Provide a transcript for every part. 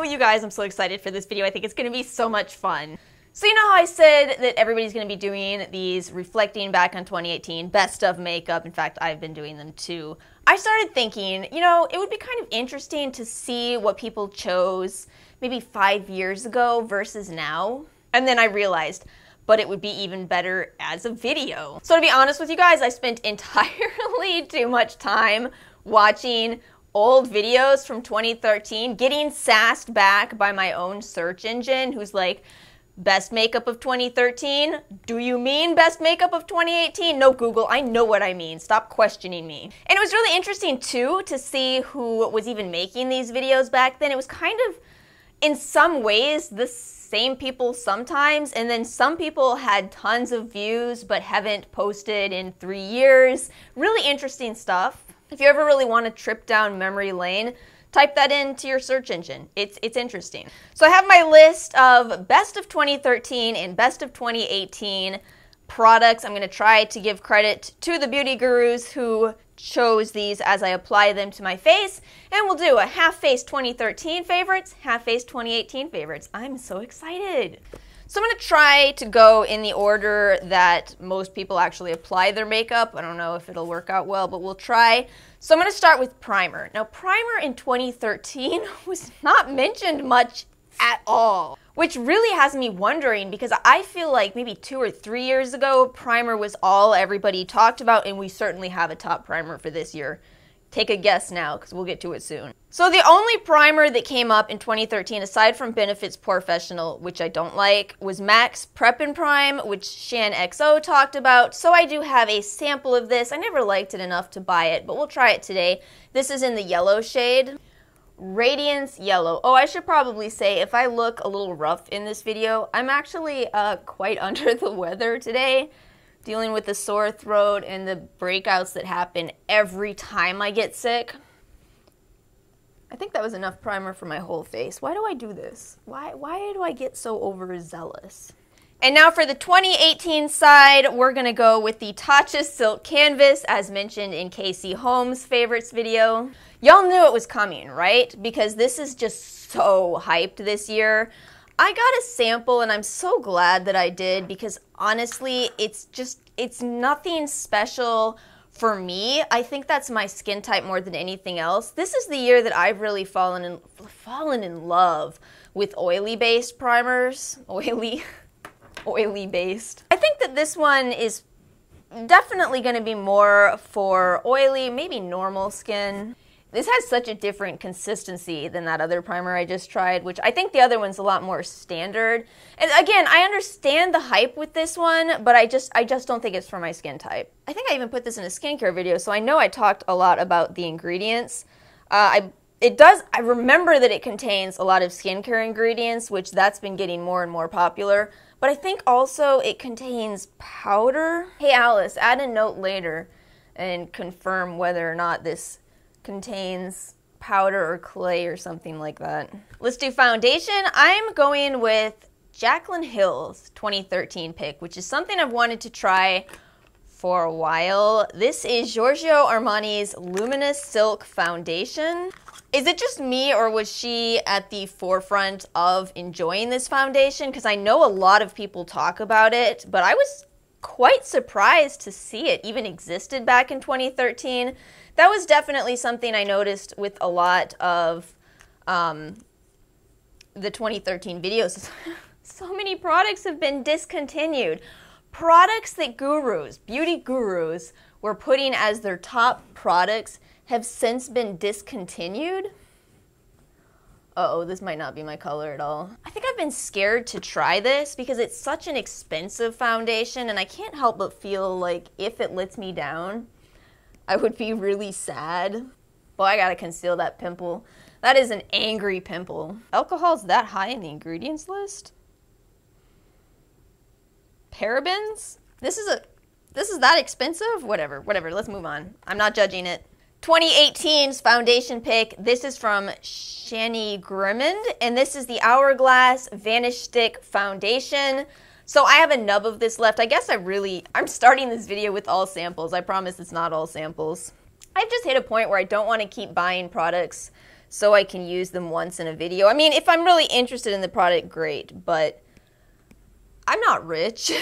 Oh, you guys, I'm so excited for this video. I think it's going to be so much fun. So you know how I said that everybody's going to be doing these reflecting back on 2018 best of makeup. In fact, I've been doing them too. I started thinking, you know, it would be kind of interesting to see what people chose maybe 5 years ago versus now. And then I realized, but it would be even better as a video. So to be honest with you guys, I spent entirely too much time watching old videos from 2013, getting sassed back by my own search engine who's like, best makeup of 2013? Do you mean best makeup of 2018? No, Google, I know what I mean. Stop questioning me. And it was really interesting too to see who was even making these videos back then. It was kind of, in some ways, the same people sometimes, and then some people had tons of views but haven't posted in 3 years. Really interesting stuff. If you ever really want to trip down memory lane, type that into your search engine. It's interesting. So I have my list of best of 2013 and best of 2018 products. I'm going to try to give credit to the beauty gurus who chose these as I apply them to my face. And we'll do a half-face 2013 favorites, half-face 2018 favorites. I'm so excited. So I'm going to try to go in the order that most people actually apply their makeup. I don't know if it'll work out well, but we'll try. So I'm going to start with primer. Now, primer in 2013 was not mentioned much at all, which really has me wondering because I feel like maybe 2 or 3 years ago, primer was all everybody talked about, and we certainly have a top primer for this year. Take a guess now, because we'll get to it soon. So the only primer that came up in 2013, aside from Benefit's Professional, which I don't like, was MAC's Prep and Prime, which Shan XO talked about. So I do have a sample of this. I never liked it enough to buy it, but we'll try it today. This is in the yellow shade. Radiance Yellow. Oh, I should probably say, if I look a little rough in this video, I'm actually quite under the weather today. Dealing with the sore throat and the breakouts that happen every time I get sick. I think that was enough primer for my whole face. Why do I do this? Why do I get so overzealous? And now for the 2018 side, we're going to go with the Tatcha Silk Canvas, as mentioned in Casey Holmes' favorites video. Y'all knew it was coming, right? Because this is just so hyped this year. I got a sample and I'm so glad that I did because honestly, it's nothing special for me. I think that's my skin type more than anything else. This is the year that I've really fallen in love with oily based primers. Oily based. I think that this one is definitely going to be more for oily, maybe normal skin. This has such a different consistency than that other primer I just tried, which I think the other one's a lot more standard. And again, I understand the hype with this one, but I just don't think it's for my skin type. I think I even put this in a skincare video, so I know I talked a lot about the ingredients. I remember that it contains a lot of skincare ingredients, which that's been getting more and more popular. But I think also it contains powder. Hey Alice, add a note later and confirm whether or not this contains powder or clay or something like that. Let's do foundation. I'm going with Jaclyn Hill's 2013 pick, which is something I've wanted to try for a while. This is Giorgio Armani's Luminous Silk Foundation. Is it just me, or was she at the forefront of enjoying this foundation? Because I know a lot of people talk about it, but I was quite surprised to see it even existed back in 2013. That was definitely something I noticed with a lot of the 2013 videos. So many products have been discontinued. Products that beauty gurus, were putting as their top products have since been discontinued. Uh-oh, this might not be my color at all. I think I've been scared to try this because it's such an expensive foundation, and I can't help but feel like if it lets me down, I would be really sad. Boy, I gotta conceal that pimple. That is an angry pimple. Alcohol's that high in the ingredients list? Parabens? This is that expensive? Whatever, let's move on. I'm not judging it. 2018's foundation pick. This is from Shani Grimmond, and this is the Hourglass Vanish Stick Foundation. So I have a nub of this left. I guess I'm starting this video with all samples. I promise it's not all samples. I've just hit a point where I don't want to keep buying products so I can use them once in a video. I mean, if I'm really interested in the product, great, but I'm not rich.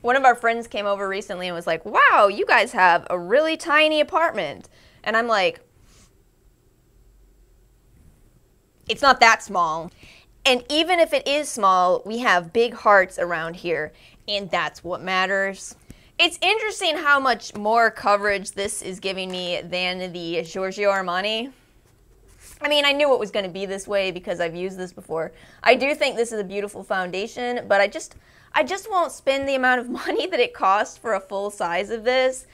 One of our friends came over recently and was like, wow, you guys have a really tiny apartment. And I'm like, it's not that small. And even if it is small, we have big hearts around here, and that's what matters. It's interesting how much more coverage this is giving me than the Giorgio Armani. I mean, I knew it was going to be this way because I've used this before. I do think this is a beautiful foundation, but I just won't spend the amount of money that it costs for a full size of this.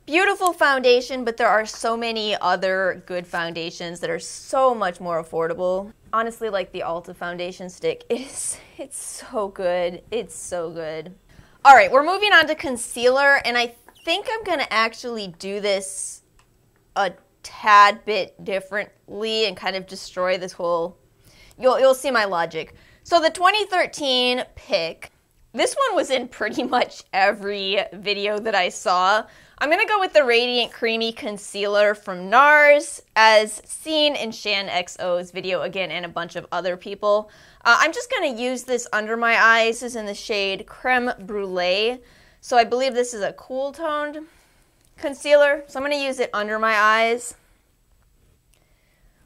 Beautiful foundation, but there are so many other good foundations that are so much more affordable. Honestly, like the Ulta foundation stick, it's so good. It's so good. All right, we're moving on to concealer, and I think I'm gonna actually do this a tad bit differently and kind of destroy this whole, you'll see my logic. So the 2013 pick, this one was in pretty much every video that I saw. I'm going to go with the Radiant Creamy Concealer from NARS, as seen in Shan XO's video again and a bunch of other people. I'm just going to use this under my eyes. This is in the shade Creme Brulee. So I believe this is a cool toned concealer. So I'm going to use it under my eyes.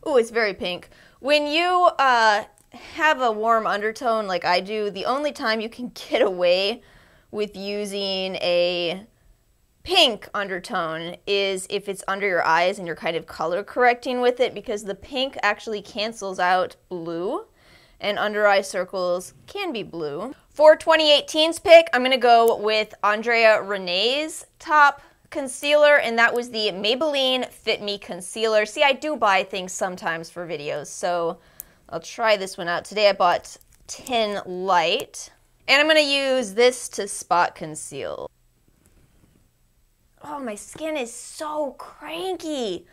Ooh, it's very pink. When you have a warm undertone like I do, the only time you can get away with using a pink undertone is if it's under your eyes and you're kind of color correcting with it, because the pink actually cancels out blue and under eye circles can be blue. For 2018's pick, I'm going to go with Andrea Renee's top concealer, and that was the Maybelline Fit Me Concealer. See, I do buy things sometimes for videos, so I'll try this one out. Today I bought 10 Light, and I'm going to use this to spot conceal. Oh, my skin is so cranky.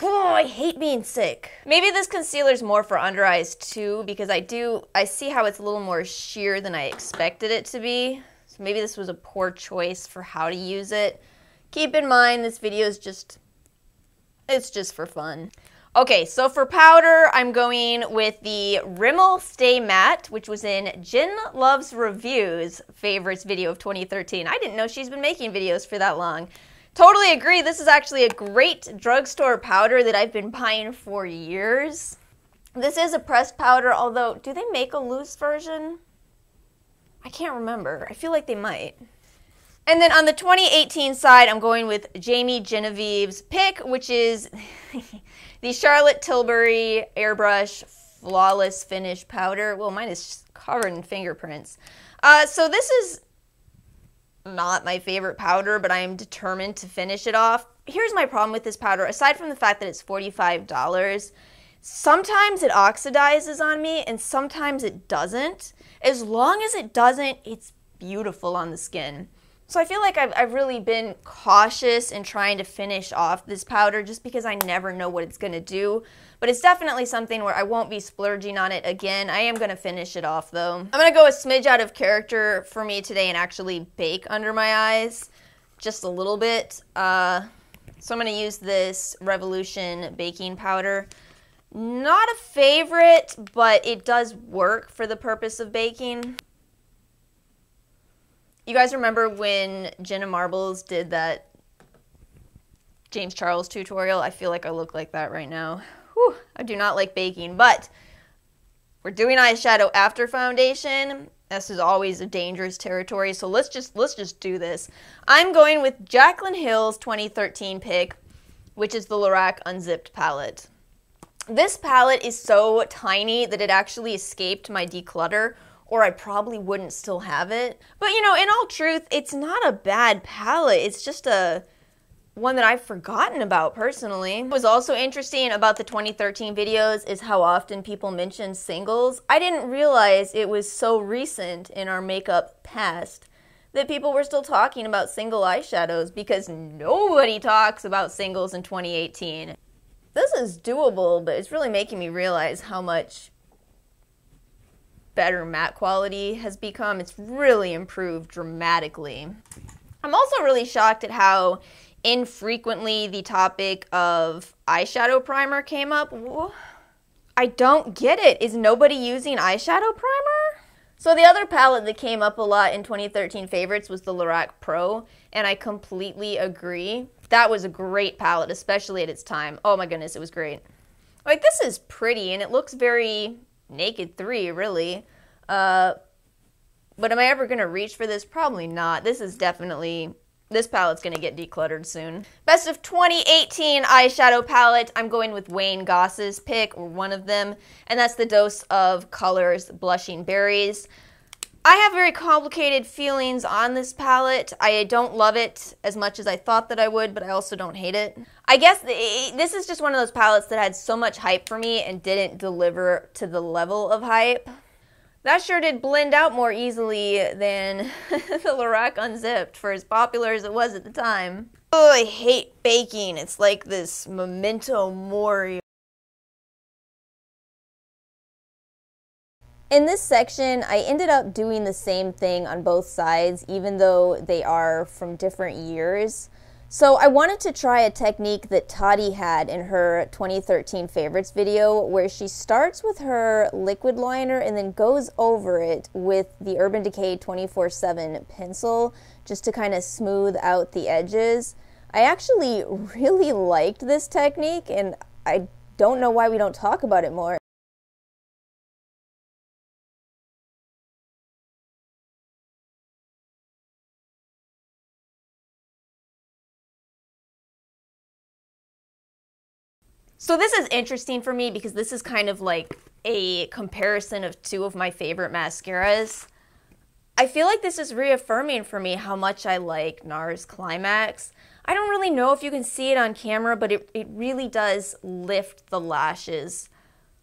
Oh, I hate being sick. Maybe this concealer is more for under eyes too, because I see how it's a little more sheer than I expected it to be. So maybe this was a poor choice for how to use it. Keep in mind, this video is it's just for fun. Okay, so for powder, I'm going with the Rimmel Stay Matte, which was in Jen Loves Reviews favorites video of 2013. I didn't know she's been making videos for that long. Totally agree, this is actually a great drugstore powder that I've been buying for years. This is a pressed powder, although, do they make a loose version? I can't remember. I feel like they might. And then on the 2018 side, I'm going with Jamie Genevieve's pick, which is the Charlotte Tilbury Airbrush Flawless Finish Powder. Well, mine is covered in fingerprints. So this is not my favorite powder, but I am determined to finish it off. Here's my problem with this powder. Aside from the fact that it's $45, sometimes it oxidizes on me and sometimes it doesn't. As long as it doesn't, it's beautiful on the skin. So I feel like I've really been cautious in trying to finish off this powder just because I never know what it's going to do. But it's definitely something where I won't be splurging on it again. I am going to finish it off though. I'm going to go a smidge out of character for me today and actually bake under my eyes just a little bit. So I'm going to use this Revolution baking powder. Not a favorite, but it does work for the purpose of baking. You guys remember when Jenna Marbles did that James Charles tutorial? I feel like I look like that right now. Whew, I do not like baking, but we're doing eyeshadow after foundation. This is always a dangerous territory, so let's just do this. I'm going with Jaclyn Hill's 2013 pick, which is the Lorac Unzipped palette. This palette is so tiny that it actually escaped my declutter, or I probably wouldn't still have it. But you know, in all truth, it's not a bad palette. It's just one that I've forgotten about personally. What was also interesting about the 2013 videos is how often people mention singles. I didn't realize it was so recent in our makeup past that people were still talking about single eyeshadows, because nobody talks about singles in 2018. This is doable, but it's really making me realize how much better matte quality has become. It's really improved dramatically. I'm also really shocked at how infrequently the topic of eyeshadow primer came up. I don't get it. Is nobody using eyeshadow primer? So the other palette that came up a lot in 2013 favorites was the Lorac Pro, and I completely agree. That was a great palette, especially at its time. Oh my goodness, it was great. Like, this is pretty, and it looks very Naked 3, really. But am I ever going to reach for this? Probably not. This palette's going to get decluttered soon. Best of 2018 eyeshadow palette. I'm going with Wayne Goss's pick, or one of them, and that's the Dose of Colors Blushing Berries. I have very complicated feelings on this palette. I don't love it as much as I thought that I would, but I also don't hate it. I guess this is just one of those palettes that had so much hype for me and didn't deliver to the level of hype. That sure did blend out more easily than the Lorac Unzipped, for as popular as it was at the time. Oh, I hate baking. It's like this memento mori. In this section, I ended up doing the same thing on both sides, even though they are from different years. So I wanted to try a technique that Toddy had in her 2013 favorites video, where she starts with her liquid liner and then goes over it with the Urban Decay 24/7 pencil, just to kind of smooth out the edges. I actually really liked this technique, and I don't know why we don't talk about it more. So this is interesting for me because this is kind of like a comparison of two of my favorite mascaras. I feel like this is reaffirming for me how much I like NARS Climax. I don't really know if you can see it on camera, but it really does lift the lashes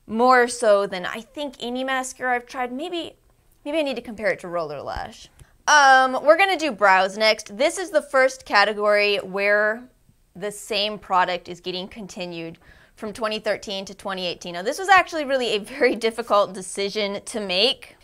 more so than I think any mascara I've tried. Maybe I need to compare it to Roller Lash. We're gonna do brows next. This is the first category where the same product is getting continued from 2013 to 2018. Now, this was actually really a very difficult decision to make.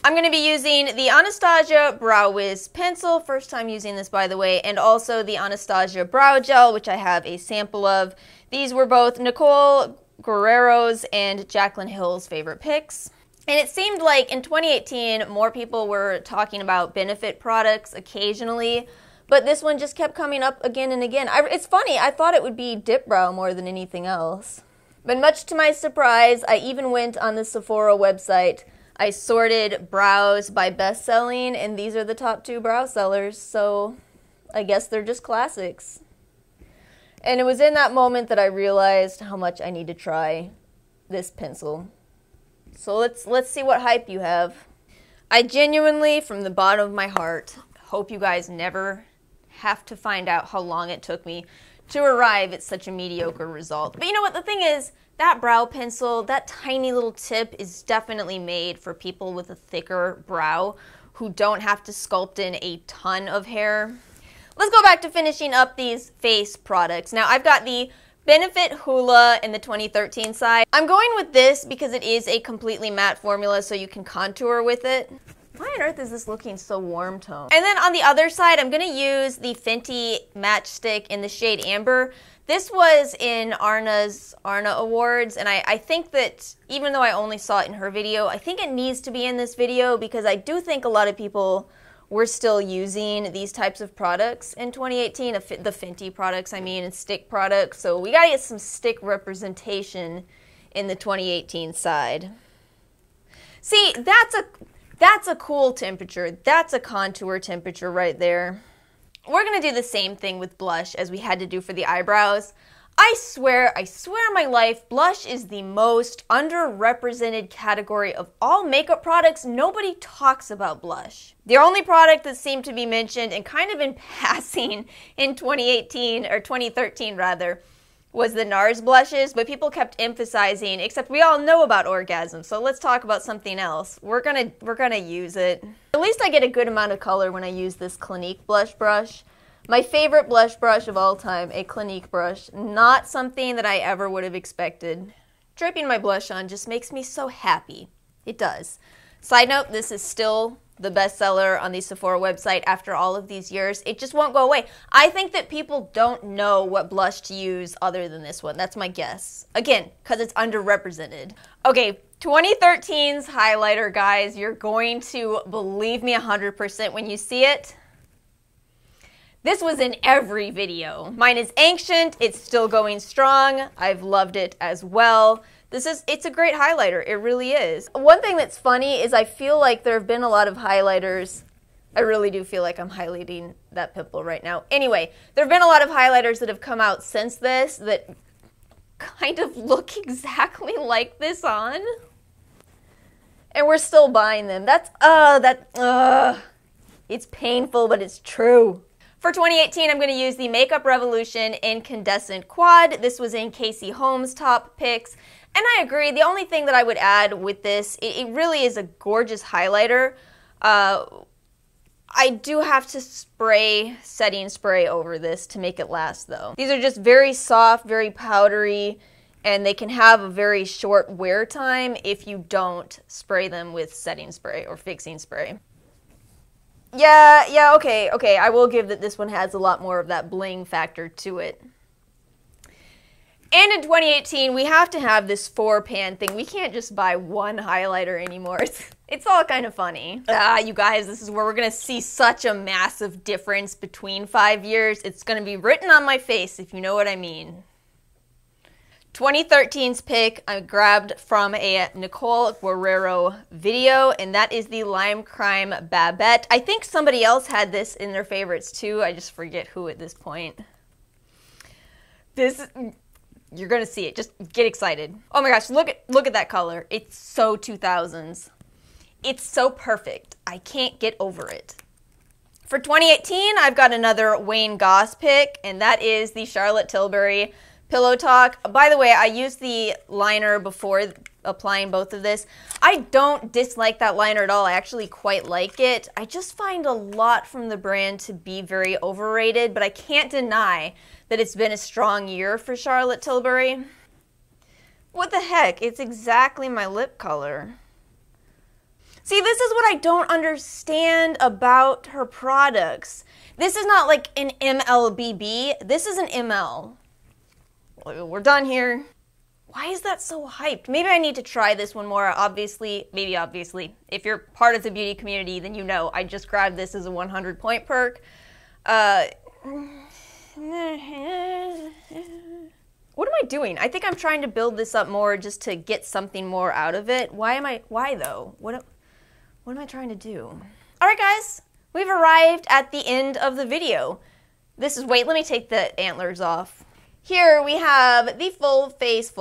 I'm going to be using the Anastasia Brow Wiz pencil, first time using this, by the way, and also the Anastasia Brow Gel, which I have a sample of. These were both Nicole Guerrero's and Jaclyn Hill's favorite picks. And it seemed like in 2018, more people were talking about Benefit products occasionally, but this one just kept coming up again and again. It's funny, I thought it would be Dip Brow more than anything else. But much to my surprise, I even went on the Sephora website. I sorted brows by best-selling, and these are the top 2 brow sellers, so I guess they're just classics. And it was in that moment that I realized how much I need to try this pencil. So let's see what hype you have. I genuinely, from the bottom of my heart, hope you guys never have to find out how long it took me to arrive at such a mediocre result. But you know what? The thing is, that brow pencil, that tiny little tip is definitely made for people with a thicker brow who don't have to sculpt in a ton of hair. Let's go back to finishing up these face products. Now, I've got the Benefit Hoola in the 2013 side. I'm going with this because it is a completely matte formula, so you can contour with it. Why on earth is this looking so warm tone? And then on the other side, I'm going to use the Fenty Matchstick in the shade Amber. This was in Arna's Arna Awards, and I think that even though I only saw it in her video, I think it needs to be in this video because I do think a lot of people were still using these types of products in 2018, the Fenty products, I mean, and stick products. So we got to get some stick representation in the 2018 side. See, that's a cool temperature. That's a contour temperature right there. We're going to do the same thing with blush as we had to do for the eyebrows. I swear on my life, blush is the most underrepresented category of all makeup products. Nobody talks about blush. The only product that seemed to be mentioned and kind of in passing in 2018, or 2013 rather, was the NARS blushes, but people kept emphasizing, except we all know about Orgasm, so let's talk about something else. We're gonna use it. At least I get a good amount of color when I use this Clinique blush brush. My favorite blush brush of all time, a Clinique brush. Not something that I ever would have expected. Dripping my blush on just makes me so happy. It does. Side note, this is still the bestseller on the Sephora website after all of these years. It just won't go away. I think that people don't know what blush to use other than this one. That's my guess. Again, because it's underrepresented. Okay, 2013's highlighter, guys. You're going to believe me 100% when you see it. This was in every video. Mine is Ancient. It's still going strong. I've loved it as well. It's a great highlighter. It really is. One thing that's funny is I feel like there have been a lot of highlighters. I really do feel like I'm highlighting that pimple right now. Anyway, there have been a lot of highlighters that have come out since this that kind of look exactly like this on. And we're still buying them. It's painful, but it's true. For 2018, I'm going to use the Makeup Revolution Incandescent Quad. This was in Casey Holmes' top picks. And I agree, the only thing that I would add with this, it really is a gorgeous highlighter. I do have to spray setting spray over this to make it last though. These are just very soft, very powdery, and they can have a very short wear time if you don't spray them with setting spray or fixing spray. Yeah, okay, I will give that this one has a lot more of that bling factor to it. And in 2018, we have to have this 4-pan thing. We can't just buy one highlighter anymore. It's all kind of funny. You guys, this is where we're gonna see such a massive difference between 5 years. It's gonna be written on my face, if you know what I mean. 2013's pick I grabbed from a Nicole Guerrero video, and that is the Lime Crime Babette. I think somebody else had this in their favorites too. I just forget who at this point. You're gonna see it. Just get excited. Oh my gosh, look at that color. It's so 2000s. It's so perfect. I can't get over it. For 2018, I've got another Wayne Goss pick, and that is the Charlotte Tilbury Pillow Talk. By the way, I used the liner before applying both of this. I don't dislike that liner at all. I actually quite like it. I just find a lot from the brand to be very overrated, but I can't deny that it's been a strong year for Charlotte Tilbury. What the heck? It's exactly my lip color. See, this is what I don't understand about her products. This is not like an MLBB. This is an ML. We're done here. Why is that so hyped? Maybe I need to try this one more. Obviously. If you're part of the beauty community, then you know I just grabbed this as a 100-point perk. What am I doing? I think I'm trying to build this up more just to get something more out of it. Why though? What am I trying to do? All right, guys, we've arrived at the end of the video. Wait, let me take the antlers off. Here we have the full face,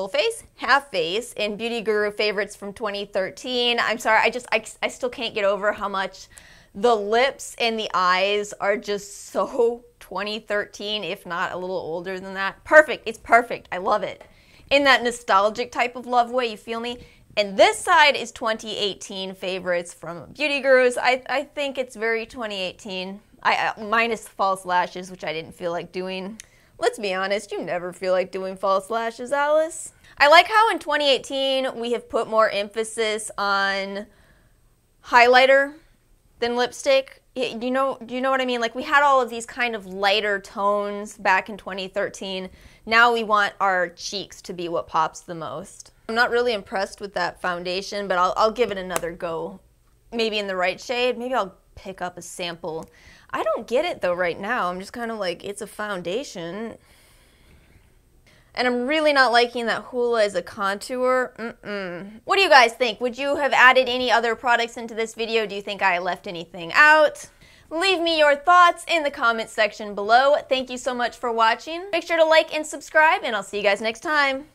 half face, and Beauty Guru favorites from 2013. I'm sorry, I still can't get over how much the lips and the eyes are just so 2013, if not a little older than that. Perfect, it's perfect, I love it. In that nostalgic type of love way, you feel me? And this side is 2018 favorites from Beauty Gurus. I think it's very 2018. Minus false lashes, which I didn't feel like doing. Let's be honest, you never feel like doing false lashes, Alice. I like how in 2018 we have put more emphasis on highlighter than lipstick. Do you know what I mean? Like, we had all of these kind of lighter tones back in 2013. Now we want our cheeks to be what pops the most. I'm not really impressed with that foundation, but I'll give it another go. Maybe in the right shade. Maybe I'll pick up a sample. I don't get it though right now. I'm just kind of like, it's a foundation. And I'm really not liking that Hoola as a contour. What do you guys think? Would you have added any other products into this video? Do you think I left anything out? Leave me your thoughts in the comments section below. Thank you so much for watching. Make sure to like and subscribe, and I'll see you guys next time.